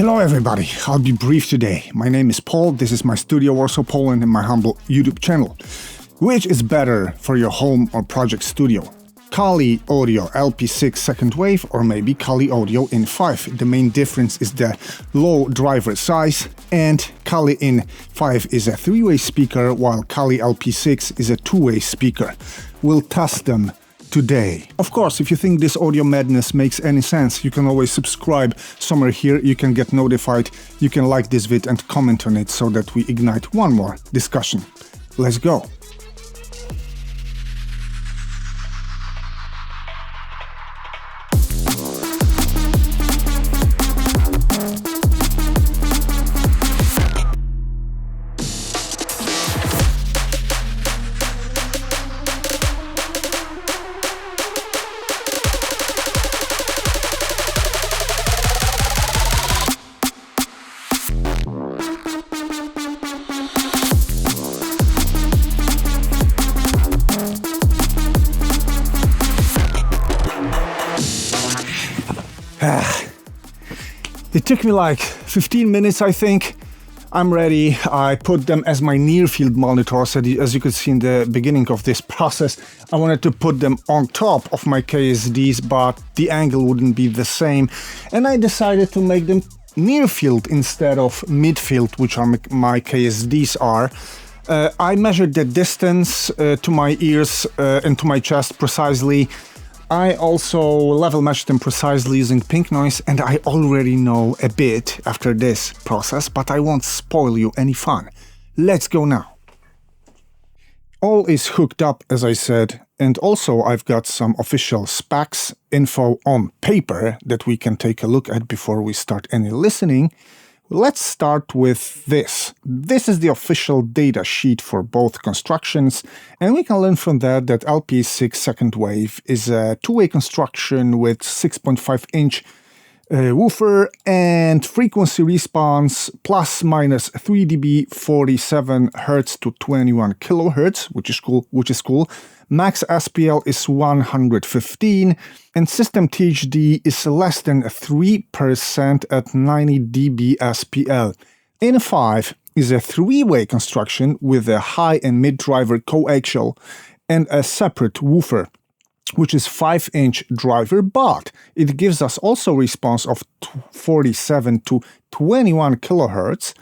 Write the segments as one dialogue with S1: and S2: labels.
S1: Hello everybody, I'll be brief today. My name is Paul, this is my studio Warsaw, Poland, and my humble YouTube channel. Which is better for your home or project studio? Kali Audio LP-6 second wave or maybe Kali Audio IN-5. The main difference is the low driver size, and Kali IN-5 is a 3-way speaker while Kali LP-6 is a 2-way speaker. We'll test them today. Of course, if you think this audio madness makes any sense, you can always subscribe somewhere here, you can get notified, you can like this vid and comment on it so that we ignite one more discussion. Let's go! It took me like 15 minutes, I think. I'm ready. I put them as my near-field monitors. As you could see in the beginning of this process, I wanted to put them on top of my KSDs, but the angle wouldn't be the same. And I decided to make them near-field instead of mid-field, which are my KSDs are. I measured the distance to my ears and to my chest precisely. I also level matched them precisely using pink noise, and I already know a bit after this process, but I won't spoil you any fun. Let's go now. All is hooked up, as I said, and also I've got some official specs info on paper that we can take a look at before we start any listening. Let's start with this. This is the official data sheet for both constructions, and we can learn from that LP-6 second wave is a 2-way construction with 6.5-inch woofer and frequency response plus minus 3 dB, 47 Hz to 21 kHz, which is cool. Max SPL is 115, and system THD is less than 3% at 90 dB SPL. IN-5 is a 3-way construction with a high and mid driver coaxial and a separate woofer, which is 5-inch driver, but it gives us also response of 47 to 21 kHz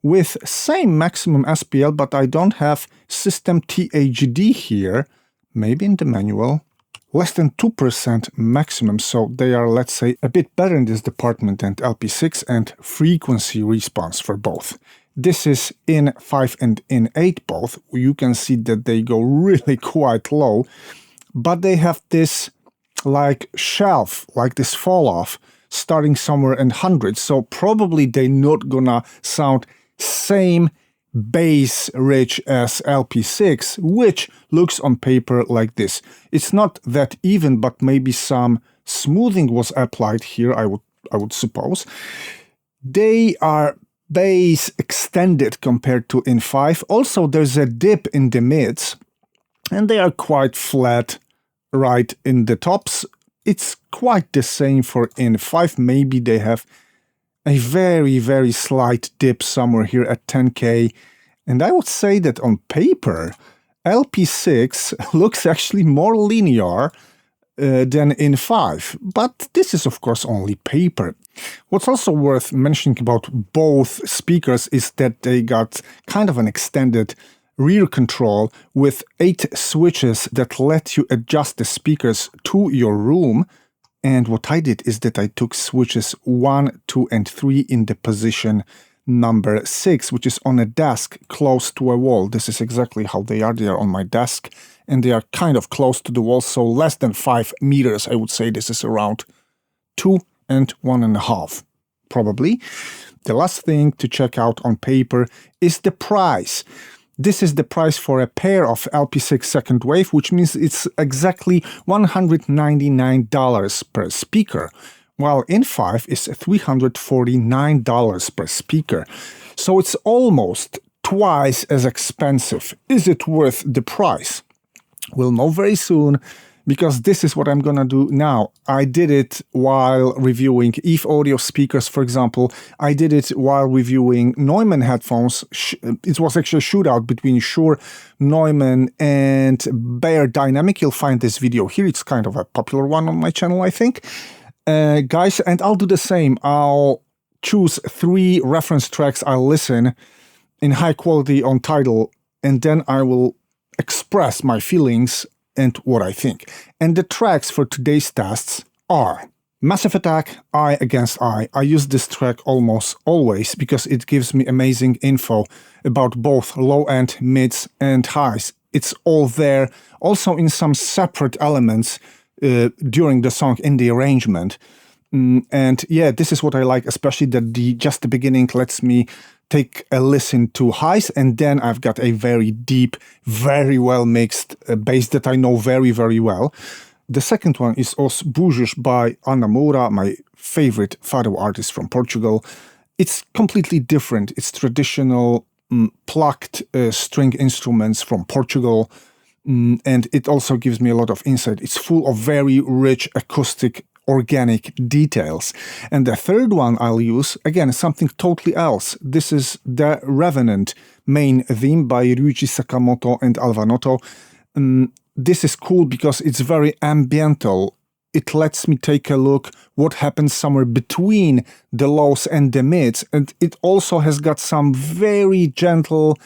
S1: with same maximum SPL, but I don't have system THD here. Maybe in the manual, less than 2% maximum, so they are, let's say, a bit better in this department than LP-6 and frequency response for both. This is IN-5 and IN-8 both. You can see that they go really quite low, but they have this like shelf, like this fall off, starting somewhere in hundreds, so probably they're not gonna sound same bass rich as LP-6, which looks on paper like this. It's not that even, but maybe some smoothing was applied here, I would suppose. They are bass extended compared to IN-5. Also, there's a dip in the mids, and they are quite flat right in the tops. It's quite the same for IN-5. Maybe they have a very, very slight dip somewhere here at 10K. And I would say that on paper, LP-6 looks actually more linear than IN-5. But this is, of course, only paper. What's also worth mentioning about both speakers is that they got kind of an extended rear control with 8 switches that let you adjust the speakers to your room. And what I did is that I took switches 1, 2, and 3 in the position number 6, which is on a desk close to a wall. This is exactly how they are. They are on my desk, and they are kind of close to the wall, so less than 5 meters. I would say this is around 2 and 1.5, probably. The last thing to check out on paper is the price. This is the price for a pair of LP-6 second wave, which means it's exactly $199 per speaker, while IN-5 is $349 per speaker. So it's almost twice as expensive. Is it worth the price? We'll know very soon. because this is what I'm gonna do now. I did it while reviewing Eve audio speakers, for example. I did it while reviewing Neumann headphones. It was actually a shootout between Shure, Neumann, and Bayer Dynamic. You'll find this video here. It's kind of a popular one on my channel, I think. Guys, and I'll do the same. I'll choose 3 reference tracks. I'll listen in high quality on Tidal, and then I will express my feelings and what I think. And the tracks for today's tests are Massive Attack, Eye Against Eye. I use this track almost always because it gives me amazing info about both low end, mids, and highs. It's all there, also in some separate elements during the song in the arrangement. And yeah, this is what I like, especially that just the beginning lets me take a listen to highs, and then I've got a very deep, very well mixed bass that I know very, very well. The second one is Os Búzios by Ana Moura, my favorite fado artist from Portugal. It's completely different. It's traditional plucked string instruments from Portugal, and it also gives me a lot of insight. It's full of very rich acoustic organic details. And the third one I'll use, again, something totally else. This is the Revenant main theme by Ryuichi Sakamoto and Alvanotto. This is cool because it's very ambiental. It lets me take a look what happens somewhere between the lows and the mids. And it also has got some very gentle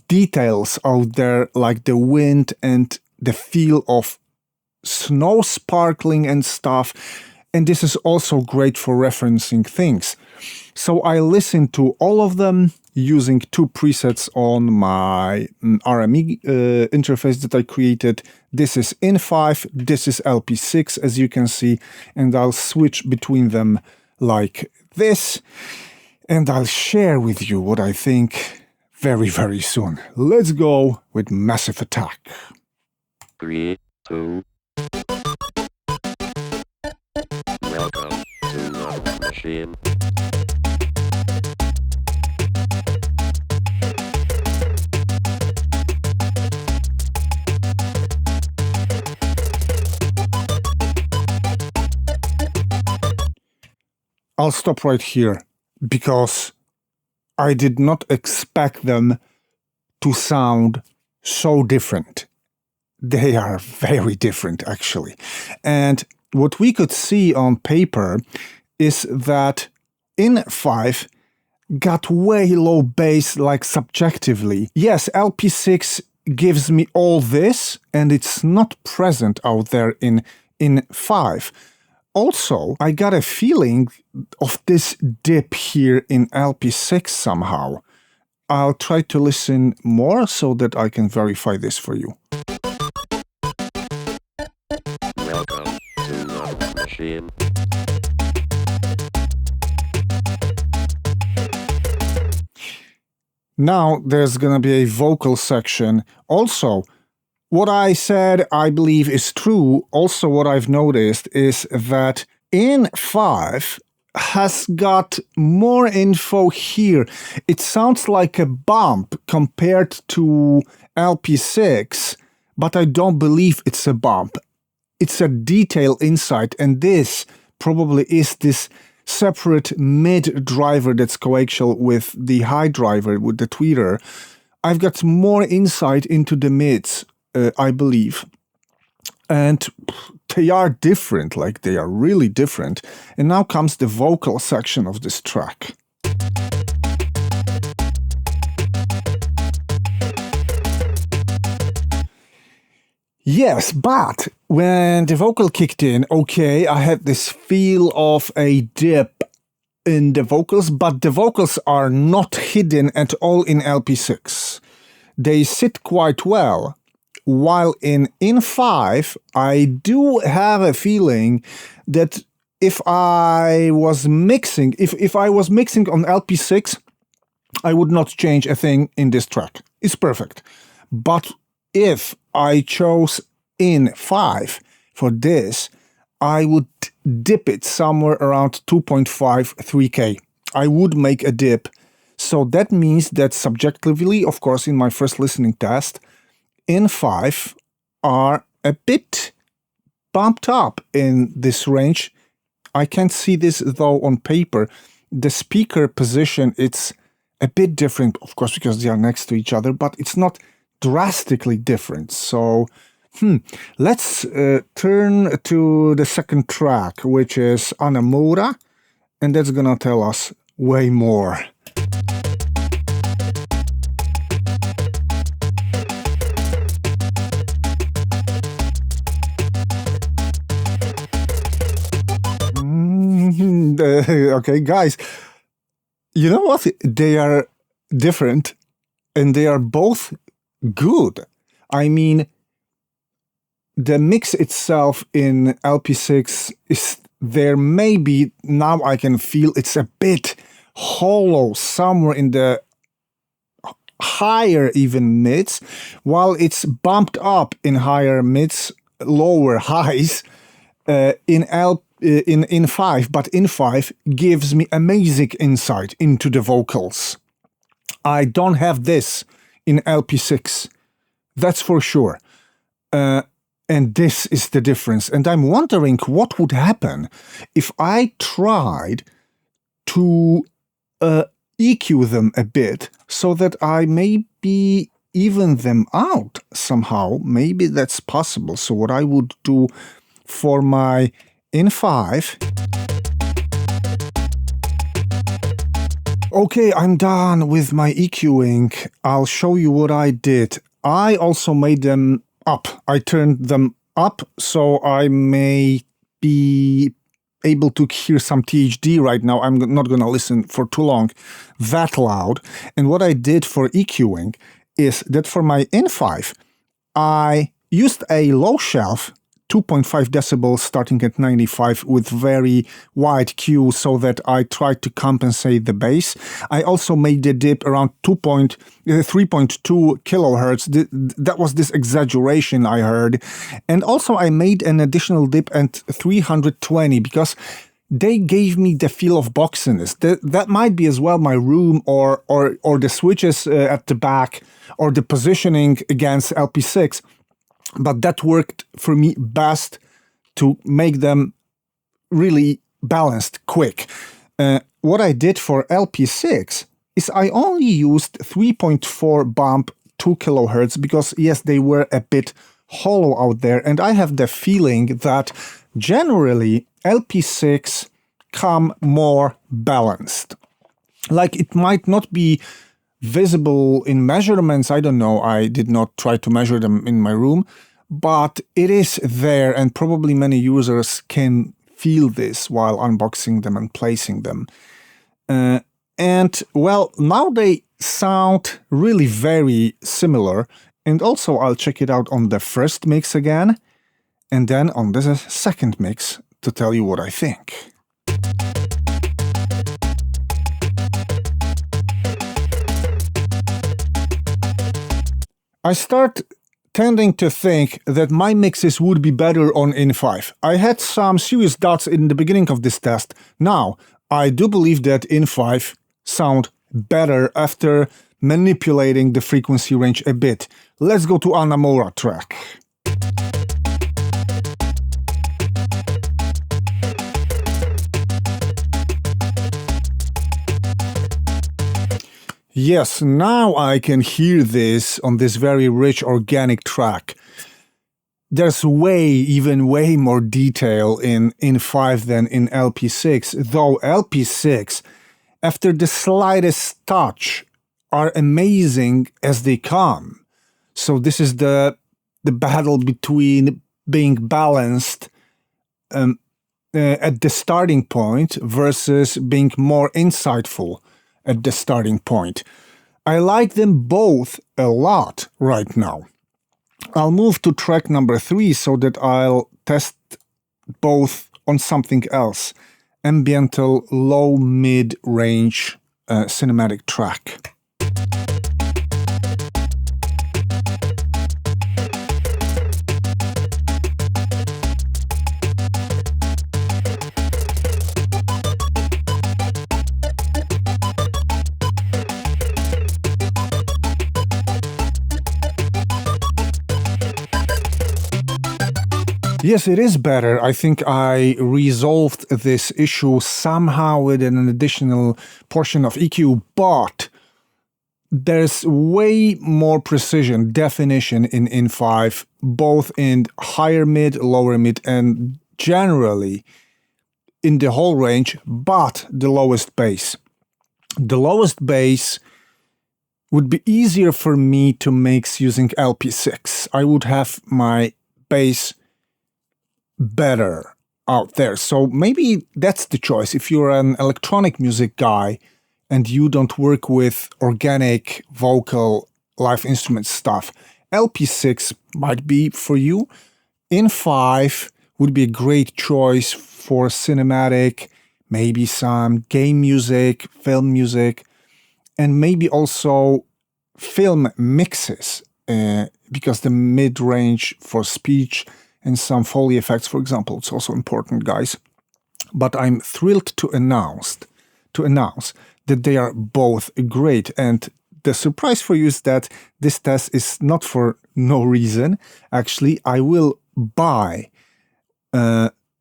S1: details out there, like the wind and the feel of snow sparkling and stuff, and this is also great for referencing things. So I listened to all of them using 2 presets on my RME interface that I created. This is IN-5, this is LP-6, as you can see, and I'll switch between them like this, and I'll share with you what I think very, very soon. Let's go with Massive Attack.
S2: 3, 2. Welcome to the machine.
S1: I'll stop right here because I did not expect them to sound so different. They are very different, actually. And what we could see on paper is that IN-5 got way low bass, like subjectively. Yes, LP-6 gives me all this, and it's not present out there in IN-5. Also, I got a feeling of this dip here in LP-6 somehow. I'll try to listen more so that I can verify this for you.
S2: Welcome to the machine.
S1: Now there's gonna be a vocal section. Also, what I said I believe is true. Also, what I've noticed is that IN-5 has got more info here. It sounds like a bump compared to LP-6, but I don't believe it's a bump. It's a detail insight, and this probably is this separate mid driver that's coaxial with the high driver, with the tweeter. I've got more insight into the mids, I believe. And they are different, like they are really different. And now comes the vocal section of this track. Yes, but when the vocal kicked in, okay, I had this feel of a dip in the vocals, but the vocals are not hidden at all in LP-6. They sit quite well. While in IN-5, I do have a feeling that if I was mixing, if I was mixing on LP-6, I would not change a thing in this track. It's perfect. But if I chose IN-5 for this, I would dip it somewhere around 2.5, 3K. I would make a dip. So that means that subjectively, of course, in my first listening test, IN-5 are a bit bumped up in this range. I can't see this though on paper. The speaker position, it's a bit different, of course, because they are next to each other, but it's not drastically different. So, let's turn to the second track, which is Moura, and that's gonna tell us way more. Okay, guys, you know what? They are different and they are both good. I mean, the mix itself in LP6 is there. Maybe now I can feel it's a bit hollow somewhere in the higher even mids, while it's bumped up in higher mids, lower highs in IN-5, but IN-5 gives me amazing insight into the vocals. I don't have this in LP6, that's for sure. And this is the difference. And I'm wondering what would happen if I tried to EQ them a bit so that I maybe even them out somehow. Maybe that's possible. So what I would do for my IN-5. Okay, I'm done with my EQing. I'll show you what I did. I also made them up. I turned them up so I may be able to hear some THD right now. I'm not going to listen for too long that loud. And what I did for EQing is that for my IN-5, I used a low shelf 2.5 decibels starting at 95 with very wide Q so that I tried to compensate the bass. I also made the dip around 3.2 kilohertz. That was this exaggeration I heard. And also I made an additional dip at 320 because they gave me the feel of boxiness. That might be as well my room or the switches at the back or the positioning against LP6. But that worked for me best to make them really balanced, quick. What I did for LP6 is I only used 3.4 bump 2 kilohertz because, yes, they were a bit hollow out there. And I have the feeling that generally LP6 come more balanced. Like it might not be visible in measurements, I don't know, I did not try to measure them in my room, but it is there and probably many users can feel this while unboxing them and placing them. And well, now they sound really very similar, and also I'll check it out on the first mix again, and then on the second mix to tell you what I think. I start tending to think that my mixes would be better on IN-5. I had some serious doubts in the beginning of this test. Now, I do believe that IN-5 sound better after manipulating the frequency range a bit. Let's go to Moura track. Yes, now I can hear this on this very rich organic track. There's even way more detail in IN-5 than in LP6, though LP6, after the slightest touch, are amazing as they come. So this is the battle between being balanced at the starting point versus being more insightful at the starting point. I like them both a lot right now. I'll move to track number 3 so that I'll test both on something else. Ambiental low mid-range cinematic track. Yes, it is better. I think I resolved this issue somehow with an additional portion of EQ, but there's way more precision, definition in IN-5, both in higher mid, lower mid, and generally in the whole range, but the lowest bass. The lowest bass would be easier for me to mix using LP-6. I would have my bass better out there. So maybe that's the choice. If you're an electronic music guy and you don't work with organic vocal live instrument stuff, LP-6 might be for you. IN-5 would be a great choice for cinematic, maybe some game music, film music, and maybe also film mixes, because the mid-range for speech and some Folia effects, for example, it's also important, guys. But I'm thrilled to announce that they are both great. And the surprise for you is that this test is not for no reason. Actually, I will buy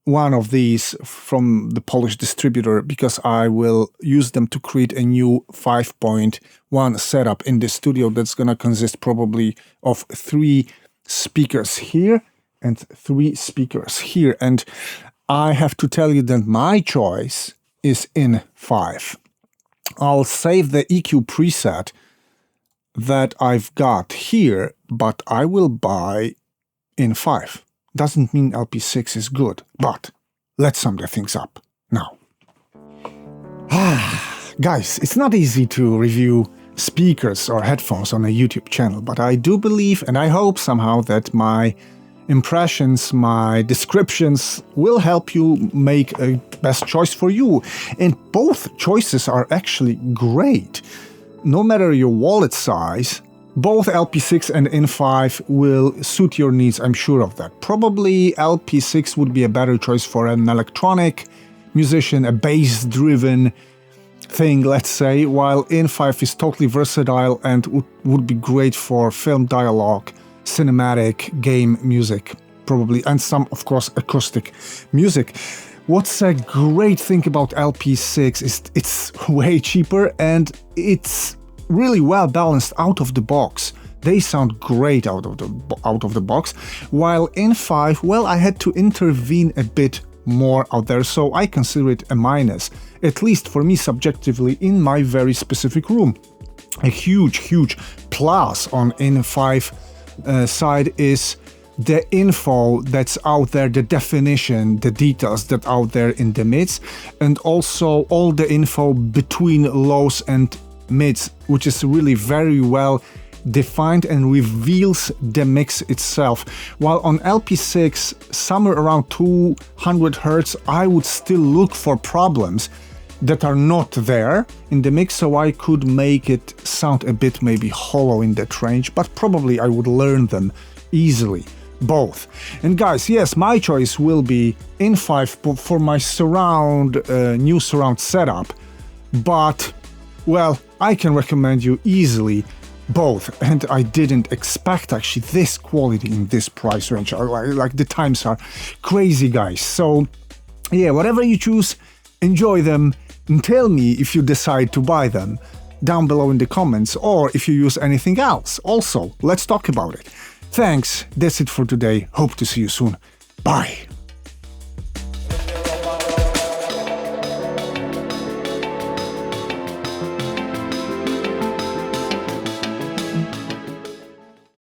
S1: one of these from the Polish distributor because I will use them to create a new 5.1 setup in the studio that's going to consist probably of 3 speakers here and 3 speakers here. And I have to tell you that my choice is IN-5. I'll save the EQ preset that I've got here, but I will buy IN-5. Doesn't mean LP-6 is good, but let's sum the things up now. Guys, it's not easy to review speakers or headphones on a YouTube channel, but I do believe and I hope somehow that my impressions, my descriptions will help you make a best choice for you. And both choices are actually great. No matter your wallet size, both LP-6 and IN-5 will suit your needs, I'm sure of that. Probably LP-6 would be a better choice for an electronic musician, a bass-driven thing, let's say, while IN-5 is totally versatile and would be great for film dialogue, cinematic, game music, probably, and some, of course, acoustic music. What's a great thing about LP-6 is it's way cheaper and it's really well balanced out of the box. They sound great out of the box, while IN-5, well, I had to intervene a bit more out there, so I consider it a minus, at least for me subjectively in my very specific room. A huge plus on IN-5 side is the info that's out there, the definition, the details that out there in the mids, and also all the info between lows and mids, which is really very well defined and reveals the mix itself. While on LP-6, somewhere around 200 Hz, I would still look for problems that are not there in the mix, so I could make it sound a bit maybe hollow in that range, but probably I would learn them easily, both. And guys, yes, my choice will be IN-5 for my new surround setup, but, well, I can recommend you easily both, and I didn't expect actually this quality in this price range. Like the times are crazy, guys. So yeah, whatever you choose, enjoy them. And tell me if you decide to buy them down below in the comments, or if you use anything else. Also, let's talk about it. Thanks, that's it for today. Hope to see you soon. Bye.